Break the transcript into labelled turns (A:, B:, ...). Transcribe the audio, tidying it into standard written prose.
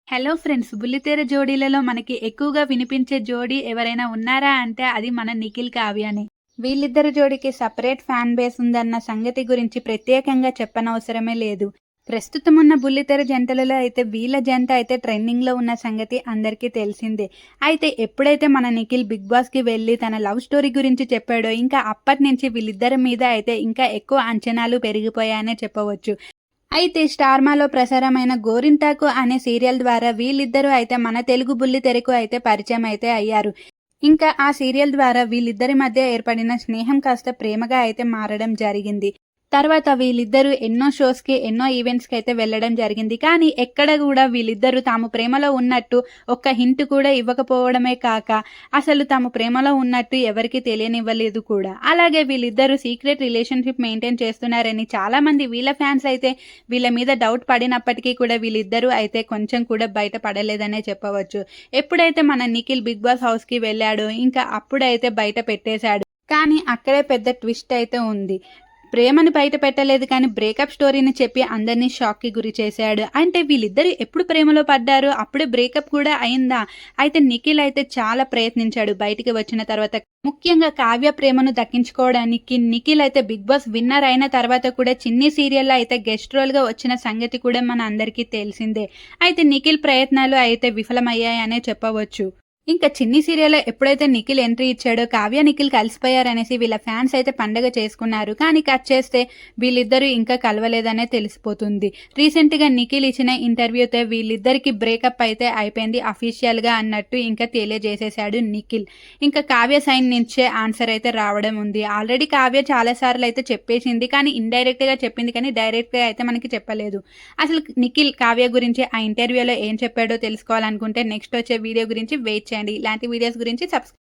A: Hello friends! బుల్లితెర జోడీలలో మనకి ఎక్కువగా వినిపించే జోడీ ఎవరైనా ఉన్నారా అంటే అది మన నిఖిల్, కావ్యనే. వీళ్ళిద్దరి జోడీకి సెపరేట్ ఫ్యాన్ బేస్ ఉందన్న సంగతి గురించి ప్రత్యేకంగా చెప్పనవసరమే లేదు. ప్రస్తుతం ఉన్న బుల్లితెర జంటలలో అయితే వీళ్ళ జంట అయితే ట్రెండింగ్‌లో ఉన్న సంగతి అందరికీ తెలిసిందే. అయితే ఎప్పుడైతే మన నిఖిల్ బిగ్ బాస్‌కి వెళ్లి తన లవ్ స్టోరీ గురించి చెప్పాడో ఇంకా అప్పటినుంచి వీళ్ళిద్దరి మీద అయితే ఇంకా ఎక్కువ అంచనాలు పెరిగిపోయాయనే చెప్పవచ్చు. అయితే స్టార్మాలో ప్రసారమైన 'గోరింటాకు' అనే సీరియల్ ద్వారా వీళ్ళిద్దరూ అయితే మన తెలుగు బుల్లితెరకు అయితే పరిచయం అయితే అయ్యారు. ఇంకా ఆ సీరియల్ ద్వారా వీళ్ళిద్దరి మధ్య ఏర్పడిన స్నేహం కాస్త ప్రేమగా అయితే మారడం జరిగింది. తర్వాత వీళ్ళిద్దరూ ఎన్నో షోస్‌కి, ఎన్నో ఈవెంట్స్‌కి అయితే వెళ్ళడం జరిగింది. కానీ ఎక్కడ గూడా వీళ్ళిద్దరూ తాము ప్రేమలో ఉన్నట్టు ఒక్క హింట్ కూడా ఇవ్వకపోవడమే కాక, అసలు తాము ప్రేమలో ఉన్నట్టు ఎవరికీ తెలియనివ్వలేదు కూడా. అలాగే వీళ్ళిద్దరూ సీక్రెట్ రిలేషన్‌షిప్ మెయింటైన్ చేస్తున్నారని చాలామంది వీళ్ళ ఫ్యాన్స్ అయితే వీళ్ళ మీద డౌట్ పడినప్పటికీ కూడా వీళ్ళిద్దరూ అయితే కొంచెం కూడా బయట పడలేదనే చెప్పవచ్చు. ఎప్పుడైతే మన నిఖిల్ బిగ్ బాస్ హౌస్‌కి వెళ్ళాడో ఇంకా అప్పుడైతే బయట పెట్టేశాడు. కానీ అక్కడే పెద్ద ట్విస్ట్ అయితే ఉంది. ప్రేమని బయట పెట్టలేదు కానీ బ్రేకప్ స్టోరీని చెప్పి అందరినీ షాక్‌కి గురి చేశాడు. అంటే వీళ్ళిద్దరూ ఎప్పుడు ప్రేమలో పడ్డారు? అప్పుడే బ్రేకప్ కూడా అయిందా? అయితే నిఖిల్ అయితే చాలా ప్రయత్నించాడు బయటికి వచ్చిన తర్వాత. ముఖ్యంగా కావ్య ప్రేమను దక్కించుకోవడానికి నిఖిల్ అయితే బిగ్ బాస్ విన్నర్ అయిన తర్వాత కూడా చిన్ని సీరియల్‌లో అయితే గెస్ట్ రోల్‌గా వచ్చిన సంగతి కూడా మన అందరికీ తెలిసిందే. అయితే నిఖిల్ ప్రయత్నాలు అయితే విఫలమయ్యాయనే చెప్పవచ్చు. ఇంకా చిన్ని సీరియల్‌లో ఎప్పుడైతే నిఖిల్ ఎంట్రీ ఇచ్చాడో కావ్య, నిఖిల్ కలిసిపోయారనేసి వీళ్ళ ఫ్యాన్స్ అయితే పండగ చేసుకున్నారు. కానీ కట్ చేస్తే వీళ్ళిద్దరూ ఇంకా కలవలేదనే తెలిసిపోతుంది. రీసెంట్‌గా నిఖిల్ ఇచ్చిన ఇంటర్వ్యూతో వీళ్ళిద్దరికీ బ్రేకప్ అయితే అయిపోయింది అఫీషియల్‌గా అన్నట్టు ఇంకా తెలియజేసేశాడు నిఖిల్. ఇంకా కావ్య సైడ్ నుంచే ఆన్సర్ అయితే రావడం ఉంది. ఆల్రెడీ కావ్య చాలా సార్లు అయితే చెప్పేసింది. కానీ ఇండైరెక్ట్‌గా చెప్పింది కానీ డైరెక్ట్‌గా అయితే మనకి చెప్పలేదు. అసలు నిఖిల్ కావ్య గురించి ఆ ఇంటర్వ్యూలో ఏం చెప్పాడో తెలుసుకోవాలనుకుంటే నెక్స్ట్ వచ్చే వీడియో గురించి వెయిట్ చేయండి. ఇలాంటి వీడియోస్ గురించి